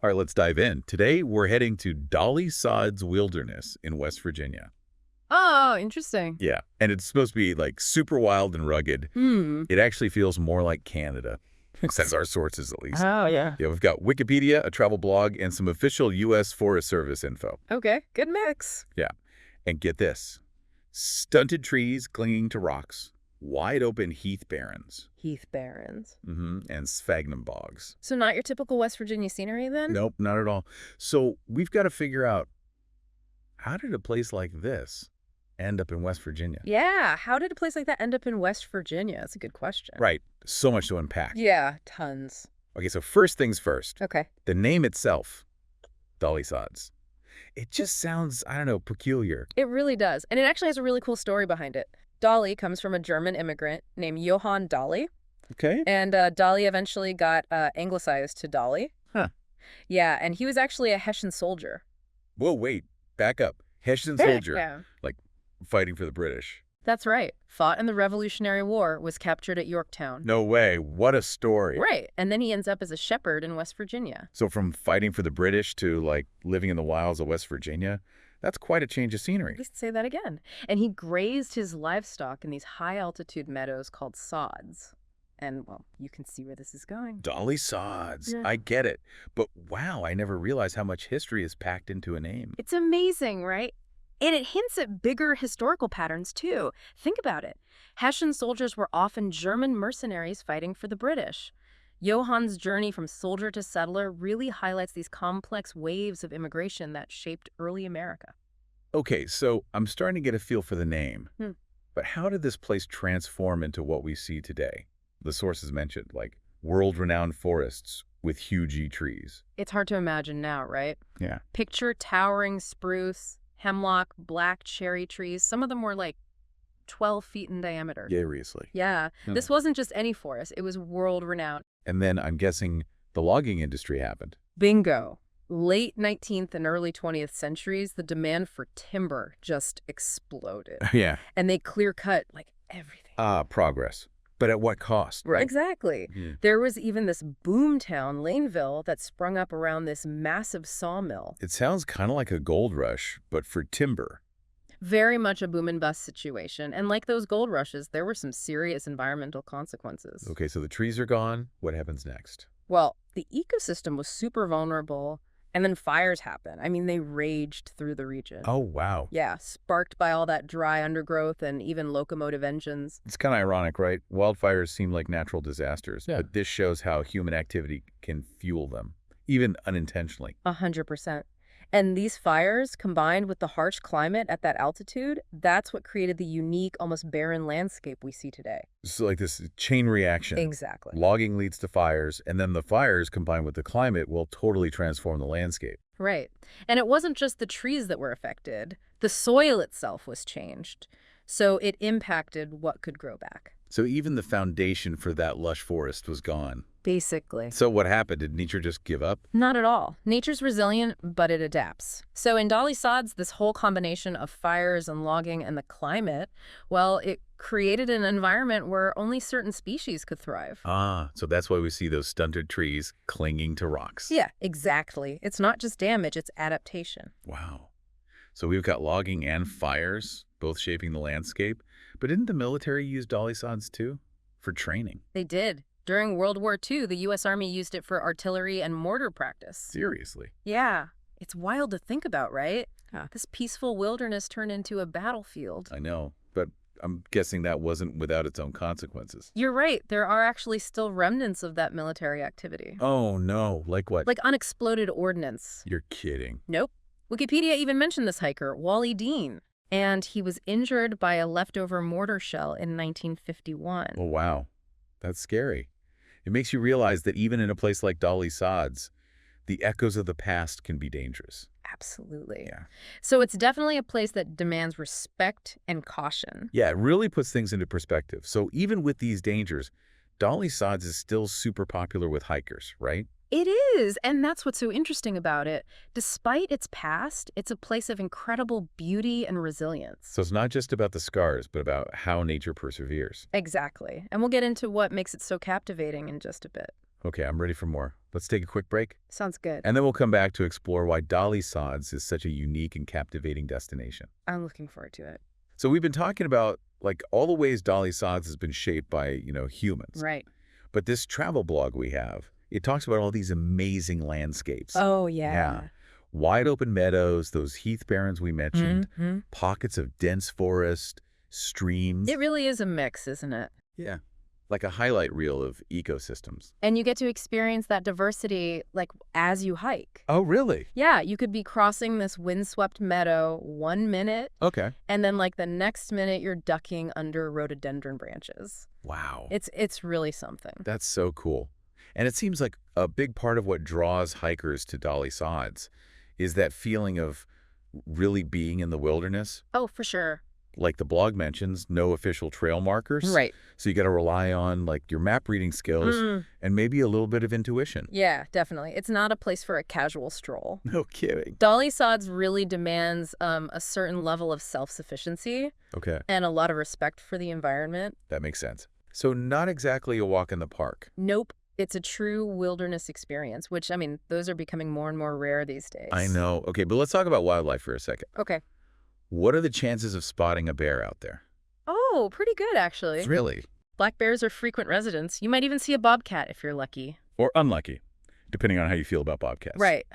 All right, let's dive in. Today, we're heading to Dolly Sods Wilderness in West Virginia. Oh, interesting. Yeah, and it's supposed to be like super wild and rugged. Hmm. It actually feels more like Canada, says our sources at least. Oh, yeah. Yeah, we've got Wikipedia, a travel blog, and some official U.S. Forest Service info. Okay, good mix. Yeah, and get this. Stunted trees clinging to rocks, wide open heath barrens, Heath Barrens. and sphagnum bogs. So not your typical West Virginia scenery then? Nope, not at all. So we've got to figure out, how did a place like this end up in West Virginia? Yeah, how did a place like that end up in West Virginia? That's a good question. Right, so much to unpack. Yeah, tons. Okay, so first things first. Okay. The name itself, Dolly Sods. It just sounds, I don't know, peculiar. It really does. And it actually has a really cool story behind it. Dolly comes from a German immigrant named Johann Dolly. Okay. And Dolly eventually got anglicized to Dolly. Huh. Yeah, and he was actually a Hessian soldier. Whoa, wait, back up. Hessian soldier, Yeah. like fighting for the British. That's right. Fought in the Revolutionary War, was captured at Yorktown. No way, what a story. Right. And then he ends up as a shepherd in West Virginia. So from fighting for the British to like living in the wilds of West Virginia, that's quite a change of scenery. Please say that again. And he grazed his livestock in these high-altitude meadows called sods. And, well, you can see where this is going. Dolly Sods, Yeah. I get it. But wow, I never realized how much history is packed into a name. It's amazing, right? And it hints at bigger historical patterns, too. Think about it. Hessian soldiers were often German mercenaries fighting for the British. Johann's journey from soldier to settler really highlights these complex waves of immigration that shaped early America. Okay, so I'm starting to get a feel for the name. Hmm. But how did this place transform into what we see today? The sources mentioned, like world-renowned forests with huge trees. It's hard to imagine now, right? Yeah. Picture towering spruce, hemlock, black cherry trees. Some of them were like 12 feet in diameter. Seriously. Yeah, this wasn't just any forest. It was world-renowned. And then I'm guessing the logging industry happened. Bingo. Late 19th and early 20th centuries, the demand for timber just exploded. Yeah. And they clear-cut, like, everything. Progress. But at what cost, right? Exactly. Yeah. There was even this boom town, Laneville, that sprung up around this massive sawmill. It sounds kind of like a gold rush, but for timber. Very much a boom and bust situation. And like those gold rushes, there were some serious environmental consequences. Okay, so the trees are gone. What happens next? Well, the ecosystem was super vulnerable, and then fires happened. I mean, they raged through the region. Oh, wow. Yeah, sparked by all that dry undergrowth and even locomotive engines. It's kind of ironic, right? Wildfires seem like natural disasters, but this shows how human activity can fuel them, even unintentionally. 100%. And these fires, combined with the harsh climate at that altitude, that's what created the unique, almost barren landscape we see today. So like this chain reaction. Exactly. Logging leads to fires, and then the fires combined with the climate will totally transform the landscape. Right. And it wasn't just the trees that were affected. The soil itself was changed. So it impacted what could grow back. So even the foundation for that lush forest was gone. Basically. So what happened? Did nature just give up? Not at all. Nature's resilient, but it adapts. So in Dolly Sods, this whole combination of fires and logging and the climate, well, it created an environment where only certain species could thrive. So that's why we see those stunted trees clinging to rocks. Yeah, exactly. It's not just damage, it's adaptation. Wow. So we've got logging and fires, both shaping the landscape. But didn't the military use Dolly Sods too? For training? They did. During World War II, the U.S. Army used it for artillery and mortar practice. Seriously? Yeah. It's wild to think about, right? This peaceful wilderness turned into a battlefield. I know, but I'm guessing that wasn't without its own consequences. You're right. There are actually still remnants of that military activity. Oh, no. Like what? Like unexploded ordnance. You're kidding. Nope. Wikipedia even mentioned this hiker, Wally Dean. And he was injured by a leftover mortar shell in 1951. Oh, wow. That's scary. It makes you realize that even in a place like Dolly Sods, the echoes of the past can be dangerous. Absolutely. Yeah. So it's definitely a place that demands respect and caution. Yeah, it really puts things into perspective. So even with these dangers, Dolly Sods is still super popular with hikers, right? It is, and that's what's so interesting about it. Despite its past, it's a place of incredible beauty and resilience. So it's not just about the scars, but about how nature perseveres. Exactly. And we'll get into what makes it so captivating in just a bit. Okay, I'm ready for more. Let's take a quick break, Sounds good. and then we'll come back to explore why Dolly Sods is such a unique and captivating destination. I'm looking forward to it. So we've been talking about, like, all the ways Dolly Sods has been shaped by, humans. Right. But this travel blog we have, it talks about all these amazing landscapes. Oh, Yeah. Wide open meadows, those heath barrens we mentioned, Mhm. pockets of dense forest, streams. It really is a mix, isn't it? Yeah. Like a highlight reel of ecosystems. And you get to experience that diversity, like, as you hike. Oh, really? Yeah, you could be crossing this windswept meadow 1 minute, Okay. and then, like, the next minute you're ducking under rhododendron branches. Wow. It's really something. That's so cool. And it seems like a big part of what draws hikers to Dolly Sods is that feeling of really being in the wilderness. Oh, for sure. Like the blog mentions, no official trail markers. Right. So you got to rely on, like, your map reading skills and maybe a little bit of intuition. Yeah, definitely. It's not a place for a casual stroll. No kidding. Dolly Sods really demands a certain level of self-sufficiency Okay, and a lot of respect for the environment. that makes sense. So not exactly a walk in the park. Nope. It's a true wilderness experience, which, I mean, those are becoming more and more rare these days. I know. Okay, but let's talk about wildlife for a second. Okay. What are the chances of spotting a bear out there? Oh, pretty good, actually. Really? Black bears are frequent residents. You might even see a bobcat if you're lucky. Or unlucky, depending on how you feel about bobcats. Right.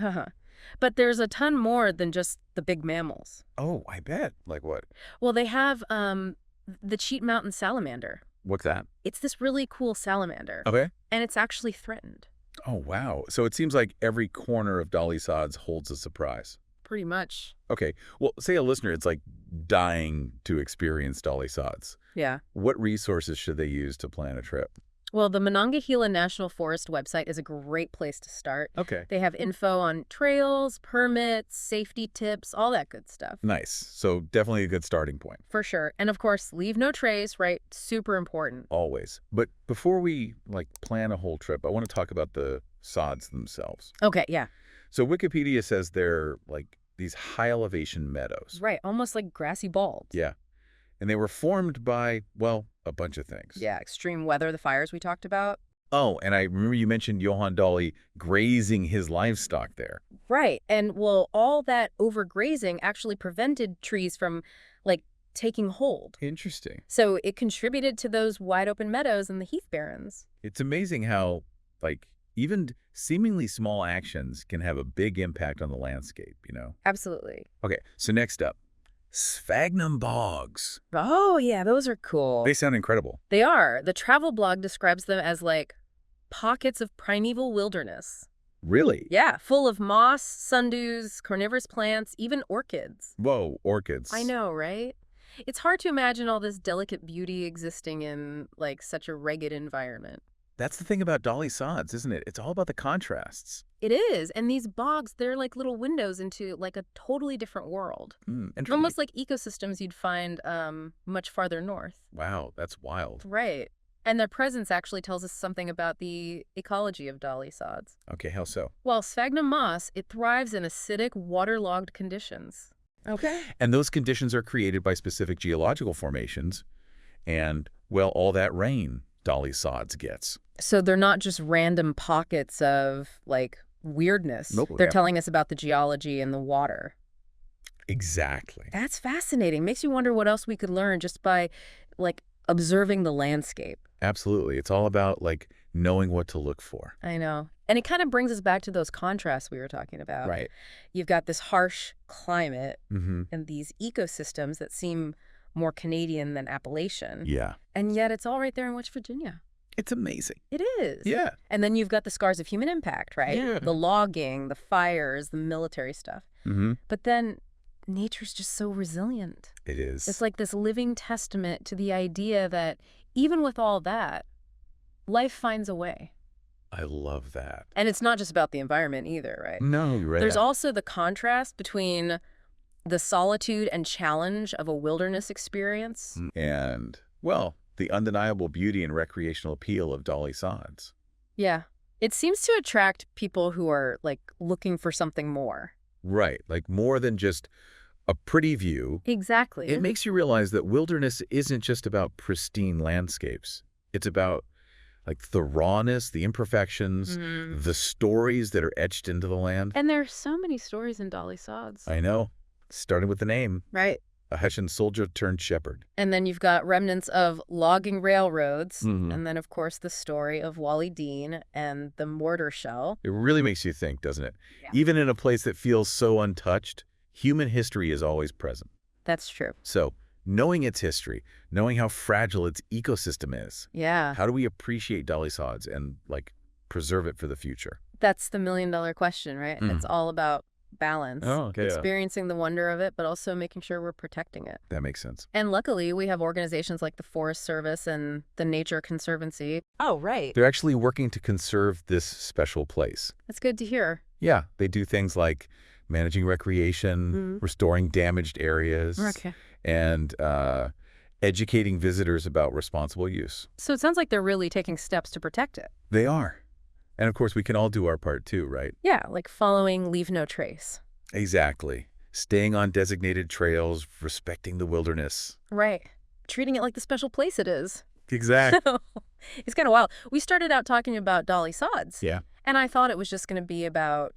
But there's a ton more than just the big mammals. Oh, I bet. Like what? Well, they have the Cheat Mountain salamander. What's that? It's this really cool salamander, Okay. and it's actually threatened. Oh, wow. So it seems like every corner of Dolly Sods holds a surprise. Pretty much. Okay. Well, say a listener, it's like dying to experience Dolly Sods. Yeah. What resources should they use to plan a trip? Well, the Monongahela National Forest website is a great place to start. Okay. They have info on trails, permits, safety tips, all that good stuff. Nice. So definitely a good starting point. For sure. And of course, leave no trace, right? Super important. Always. But before we, like, plan a whole trip, I want to talk about the sods themselves. Okay, yeah. So Wikipedia says they're, like, these high elevation meadows. Right, almost like grassy balds. Yeah. And they were formed by, well, a bunch of things. Yeah, extreme weather, the fires we talked about. Oh, and I remember you mentioned Johann Dolly grazing his livestock there. Right. And well, all that overgrazing actually prevented trees from, like, taking hold. Interesting. So it contributed to those wide open meadows and the heath barrens. It's amazing how, like, even seemingly small actions can have a big impact on the landscape, Absolutely. Okay, so next up, sphagnum bogs. Oh, yeah, those are cool. They sound incredible. They are. The travel blog describes them as, like, pockets of primeval wilderness. Really? Yeah, full of moss, sundews, carnivorous plants, even orchids. Whoa, orchids. I know, right? It's hard to imagine all this delicate beauty existing in, like, such a rugged environment. That's the thing about Dolly Sods, isn't it? It's all about the contrasts. It is. And these bogs, they're like little windows into, like, a totally different world. Interesting. Almost like ecosystems you'd find much farther north. Wow, that's wild. Right. And their presence actually tells us something about the ecology of Dolly Sods. Okay, how so? Well, sphagnum moss, it thrives in acidic, waterlogged conditions. Okay. And those conditions are created by specific geological formations and, well, all that rain Dolly Sods gets. So they're not just random pockets of, like, weirdness. Nope. They're Yeah. telling us about the geology and the water. Exactly. That's fascinating. Makes you wonder what else we could learn just by, like, observing the landscape. Absolutely. It's all about, like, knowing what to look for. I know. And it kind of brings us back to those contrasts we were talking about. Right. You've got this harsh climate Mm-hmm. and these ecosystems that seem more Canadian than Appalachian. Yeah. And yet it's all right there in West Virginia. It's amazing. It is. Yeah. And then you've got the scars of human impact, right? Yeah. The logging, the fires, the military stuff. Mm-hmm. But then nature's just so resilient. It is. It's like this living testament to the idea that even with all that, life finds a way. I love that. And it's not just about the environment either, right? No, you're right. There's also the contrast between the solitude and challenge of a wilderness experience. And, well, the undeniable beauty and recreational appeal of Dolly Sods. Yeah. It seems to attract people who are, like, looking for something more. Right. Like more than just a pretty view. Exactly. It makes you realize that wilderness isn't just about pristine landscapes. It's about Like the rawness, the imperfections, the stories that are etched into the land. And there are so many stories in Dolly Sods. I know. Starting with the name. Right. A Hessian soldier turned shepherd. And then you've got remnants of logging railroads. And then, of course, the story of Wally Dean and the mortar shell. It really makes you think, doesn't it? Yeah. Even in a place that feels so untouched, human history is always present. That's true. So, knowing its history, knowing how fragile its ecosystem is, Yeah. how do we appreciate Dolly Sods and, like, preserve it for the future? That's the million-dollar question, right? It's all about balance. Oh, okay. Experiencing the wonder of it, but also making sure we're protecting it. That makes sense. And luckily, we have organizations like the Forest Service and the Nature Conservancy. Oh, right. They're actually working to conserve this special place. That's good to hear. Yeah, they do things like managing recreation, restoring damaged areas, and educating visitors about responsible use. So it sounds like they're really taking steps to protect it. They are. And of course, we can all do our part too, right? Yeah, like following Leave No Trace. Exactly. Staying on designated trails, respecting the wilderness. Right. Treating it like the special place it is. Exactly. It's kind of wild. We started out talking about Dolly Sods. Yeah. And I thought it was just going to be about,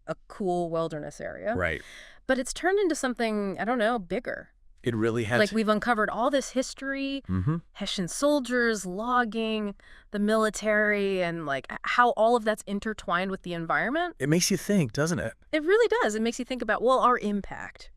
a cool wilderness area. Right. But it's turned into something, I don't know, bigger. It really has. Like we've uncovered all this history, Hessian soldiers, logging, the military, and like how all of that's intertwined with the environment. It makes you think, doesn't it? It really does. It makes you think about, well, our impact,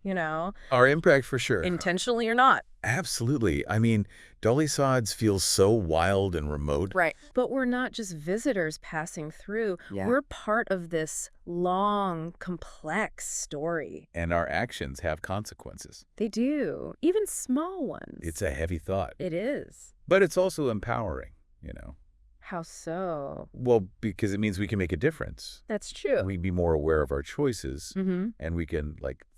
Our impact for sure. intentionally or not. Absolutely. I mean, Dolly Sods feels so wild and remote. Right. But we're not just visitors passing through. Yeah. We're part of this long, complex story. And our actions have consequences. They do. Even small ones. It's a heavy thought. It is. But it's also empowering, How so? Well, because it means we can make a difference. That's true. We be more aware of our choices, and we can,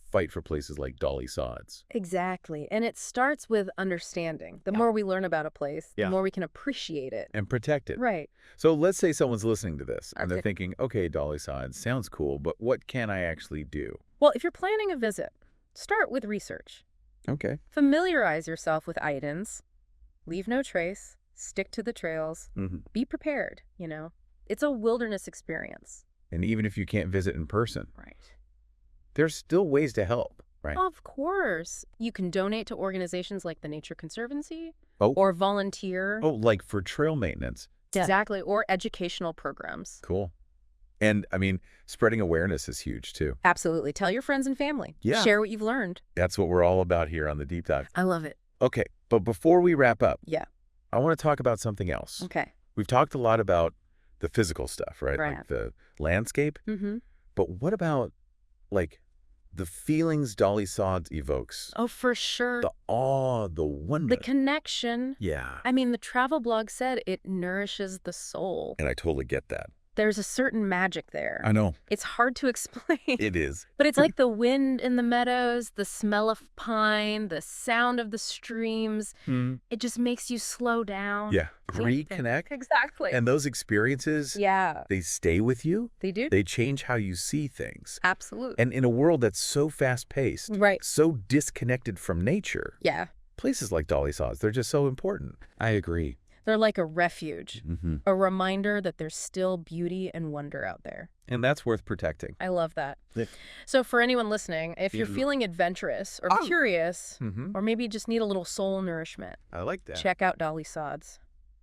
fight for places like Dolly Sods. Exactly. And it starts with understanding. The more we learn about a place, the more we can appreciate it. And protect it. Right. So let's say someone's listening to this, and they're Okay. thinking, okay, Dolly Sods sounds cool, but what can I actually do? Well, if you're planning a visit, start with research. Okay. Familiarize yourself with items. Leave no trace. Stick to the trails. Be prepared, It's a wilderness experience. And even if you can't visit in person, Right. there's still ways to help, right? Of course. You can donate to organizations like the Nature Conservancy Oh. or volunteer. Oh, like for trail maintenance. Exactly. Or educational programs. Cool. And, I mean, spreading awareness is huge, too. Absolutely. Tell your friends and family. Yeah. Share what you've learned. That's what we're all about here on the Deep Dive. I love it. Okay, but before we wrap up, Yeah. I want to talk about something else. Okay. We've talked a lot about the physical stuff, right? Right. Like the landscape. Mm-hmm. But what about, the feelings Dolly Sods evokes? Oh, for sure. The awe, the wonder. The connection. Yeah. I mean, the travel blog said it nourishes the soul. And I totally get that. There's a certain magic there. I know. It's hard to explain. It is. But it's like the wind in the meadows, the smell of pine, the sound of the streams. It just makes you slow down. Yeah. Reconnect. Exactly. And those experiences, yeah, they stay with you. they do. They change how you see things. Absolutely. And in a world that's so fast-paced, Right. so disconnected from nature, Yeah. places like Dolly Sods, they're just so important. I agree. They're like a refuge, a reminder that there's still beauty and wonder out there. And that's worth protecting. I love that. Yeah. So for anyone listening, if you're feeling adventurous or curious, or maybe just need a little soul nourishment, I like that. check out Dolly Sods.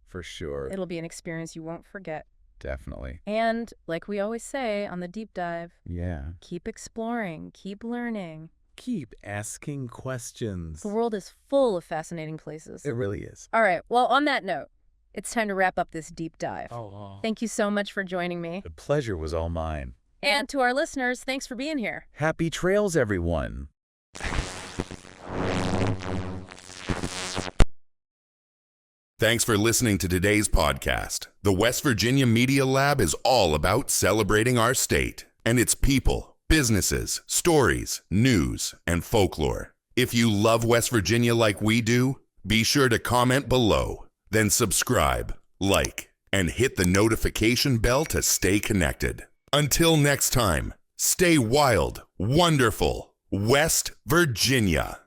For sure. It'll be an experience you won't forget. Definitely. And like we always say on the deep dive, Yeah. keep exploring, keep learning. Keep asking questions. The world is full of fascinating places. It really is. All right. Well, on that note, it's time to wrap up this deep dive. Oh. Thank you so much for joining me. The pleasure was all mine. And to our listeners, thanks for being here. Happy trails, everyone. Thanks for listening to today's podcast. The West Virginia Media Lab is all about celebrating our state and its people, businesses, stories, news, and folklore. If you love West Virginia like we do, be sure to comment below, then subscribe, like, and hit the notification bell to stay connected. Until next time, stay wild, wonderful, West Virginia.